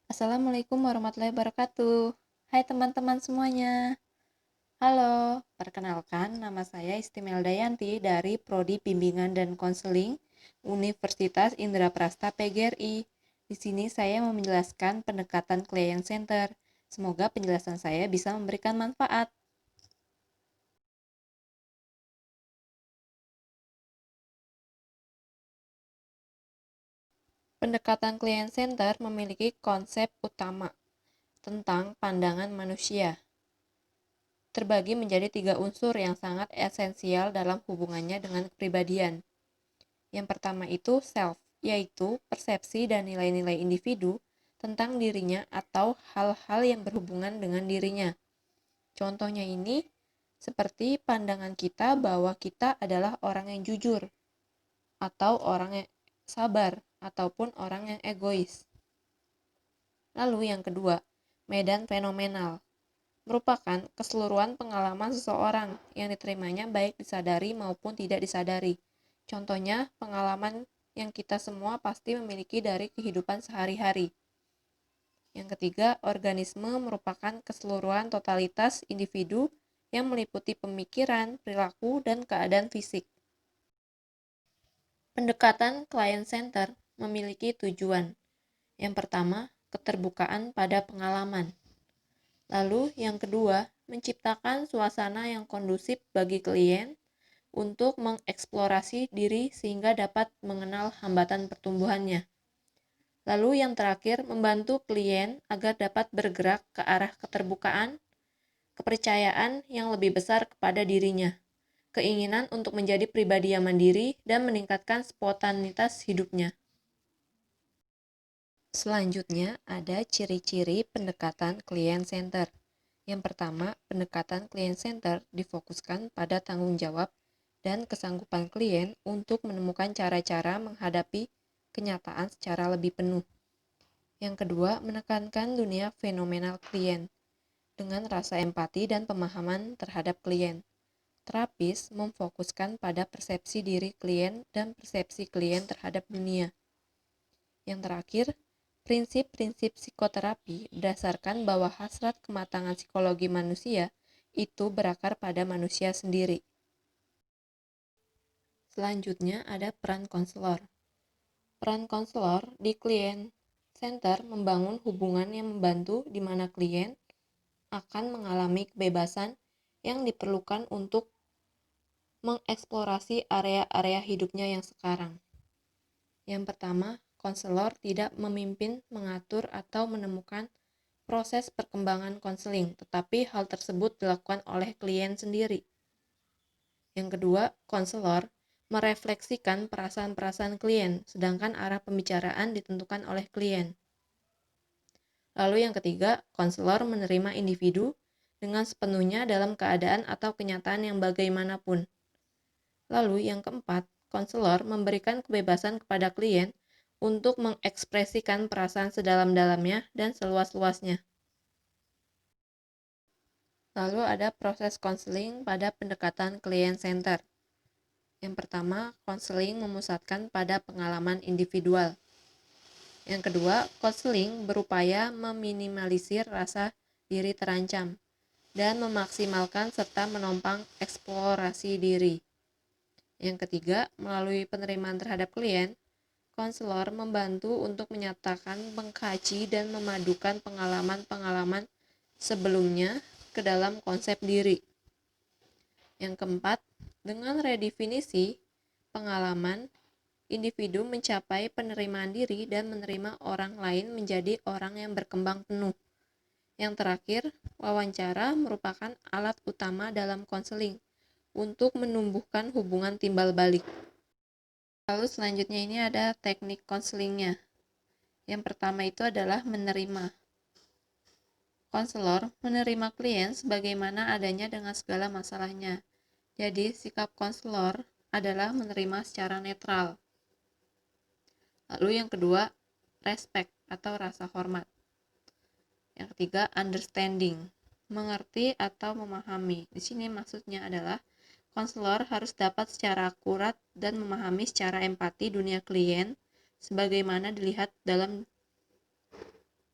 Assalamualaikum warahmatullahi wabarakatuh. Hai teman-teman semuanya. Halo, perkenalkan nama saya Istimelda Yanti dari Prodi Bimbingan dan Konseling Universitas Indraprasta PGRI. Di sini saya mau menjelaskan pendekatan client center. Semoga penjelasan saya bisa memberikan manfaat. Pendekatan client center memiliki konsep utama tentang pandangan manusia. Terbagi menjadi 3 unsur yang sangat esensial dalam hubungannya dengan kepribadian. Yang pertama itu self, yaitu persepsi dan nilai-nilai individu tentang dirinya atau hal-hal yang berhubungan dengan dirinya. Contohnya ini seperti pandangan kita bahwa kita adalah orang yang jujur, atau orang yang sabar, ataupun orang yang egois. Lalu yang kedua, medan fenomenal, merupakan keseluruhan pengalaman seseorang yang diterimanya baik disadari maupun tidak disadari. Contohnya, pengalaman yang kita semua pasti memiliki dari kehidupan sehari-hari. Yang ketiga, organisme merupakan keseluruhan totalitas individu yang meliputi pemikiran, perilaku, dan keadaan fisik. Pendekatan client center memiliki tujuan. Yang pertama, keterbukaan pada pengalaman. Lalu yang kedua, menciptakan suasana yang kondusif bagi klien untuk mengeksplorasi diri sehingga dapat mengenal hambatan pertumbuhannya. Lalu yang terakhir, membantu klien agar dapat bergerak ke arah keterbukaan, kepercayaan yang lebih besar kepada dirinya, keinginan untuk menjadi pribadi yang mandiri, dan meningkatkan spontanitas hidupnya. Selanjutnya, ada ciri-ciri pendekatan client center. Yang pertama, pendekatan client center difokuskan pada tanggung jawab dan kesanggupan klien untuk menemukan cara-cara menghadapi kenyataan secara lebih penuh. Yang kedua, menekankan dunia fenomenal klien dengan rasa empati dan pemahaman terhadap klien. Terapis memfokuskan pada persepsi diri klien dan persepsi klien terhadap dunia. Yang terakhir, prinsip-prinsip psikoterapi berdasarkan bahwa hasrat kematangan psikologi manusia itu berakar pada manusia sendiri. Selanjutnya ada peran konselor. Peran konselor di client center membangun hubungan yang membantu di mana klien akan mengalami kebebasan yang diperlukan untuk mengeksplorasi area-area hidupnya yang sekarang. Yang pertama, konselor tidak memimpin, mengatur, atau menemukan proses perkembangan konseling, tetapi hal tersebut dilakukan oleh klien sendiri. Yang kedua, konselor merefleksikan perasaan-perasaan klien, sedangkan arah pembicaraan ditentukan oleh klien. Lalu yang ketiga, konselor menerima individu dengan sepenuhnya dalam keadaan atau kenyataan yang bagaimanapun. Lalu yang keempat, konselor memberikan kebebasan kepada klien untuk mengekspresikan perasaan sedalam-dalamnya dan seluas-luasnya. Lalu ada proses konseling pada pendekatan client center. Yang pertama, konseling memusatkan pada pengalaman individual. Yang kedua, konseling berupaya meminimalisir rasa diri terancam dan memaksimalkan serta menopang eksplorasi diri. Yang ketiga, melalui penerimaan terhadap klien, konselor membantu untuk menyatakan, mengkaji, dan memadukan pengalaman-pengalaman sebelumnya ke dalam konsep diri. Yang keempat, dengan redefinisi pengalaman, individu mencapai penerimaan diri dan menerima orang lain menjadi orang yang berkembang penuh. Yang terakhir, wawancara merupakan alat utama dalam konseling untuk menumbuhkan hubungan timbal balik. Lalu selanjutnya ini ada teknik konselingnya. Yang pertama itu adalah menerima. Konselor menerima klien sebagaimana adanya dengan segala masalahnya. Jadi, sikap konselor adalah menerima secara netral. Lalu yang kedua, respect atau rasa hormat. Yang ketiga, understanding, mengerti atau memahami. Di sini maksudnya adalah konselor harus dapat secara akurat dan memahami secara empati dunia klien sebagaimana dilihat dalam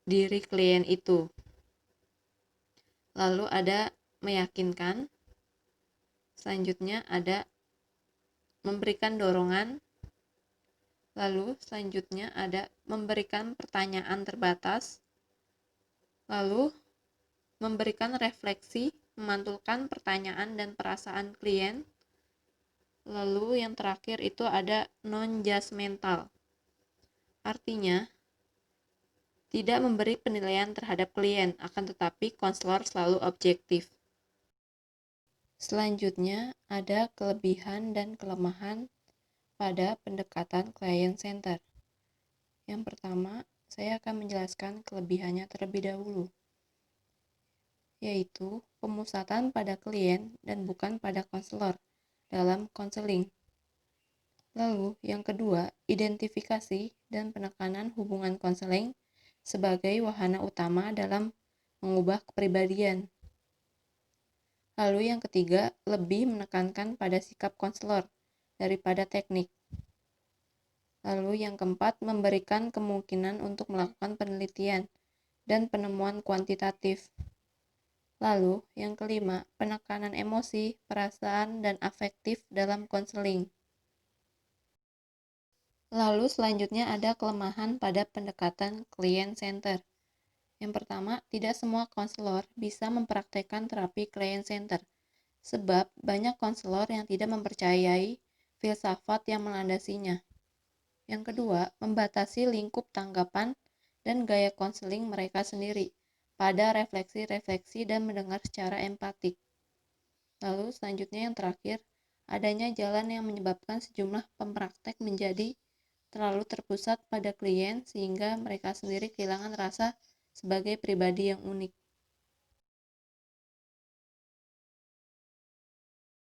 diri klien itu. Lalu ada meyakinkan, selanjutnya ada memberikan dorongan, lalu selanjutnya ada memberikan pertanyaan terbatas, lalu memberikan refleksi, memantulkan pertanyaan dan perasaan klien, lalu yang terakhir itu ada non-judgmental. Artinya, tidak memberi penilaian terhadap klien, akan tetapi konselor selalu objektif. Selanjutnya, ada kelebihan dan kelemahan pada pendekatan client center. Yang pertama, saya akan menjelaskan kelebihannya terlebih dahulu, yaitu pemusatan pada klien dan bukan pada konselor dalam konseling. Lalu, yang kedua, identifikasi dan penekanan hubungan konseling sebagai wahana utama dalam mengubah kepribadian. Lalu yang ketiga, lebih menekankan pada sikap konselor daripada teknik. Lalu yang keempat, memberikan kemungkinan untuk melakukan penelitian dan penemuan kuantitatif. Lalu yang kelima, penekanan emosi, perasaan, dan afektif dalam konseling. Lalu selanjutnya ada kelemahan pada pendekatan client center. Yang pertama, tidak semua konselor bisa mempraktekkan terapi client center, sebab banyak konselor yang tidak mempercayai filsafat yang melandasinya. Yang kedua, membatasi lingkup tanggapan dan gaya konseling mereka sendiri pada refleksi-refleksi dan mendengar secara empatik. Lalu selanjutnya yang terakhir, adanya jalan yang menyebabkan sejumlah pempraktek menjadi terlalu terpusat pada klien sehingga mereka sendiri kehilangan rasa sebagai pribadi yang unik.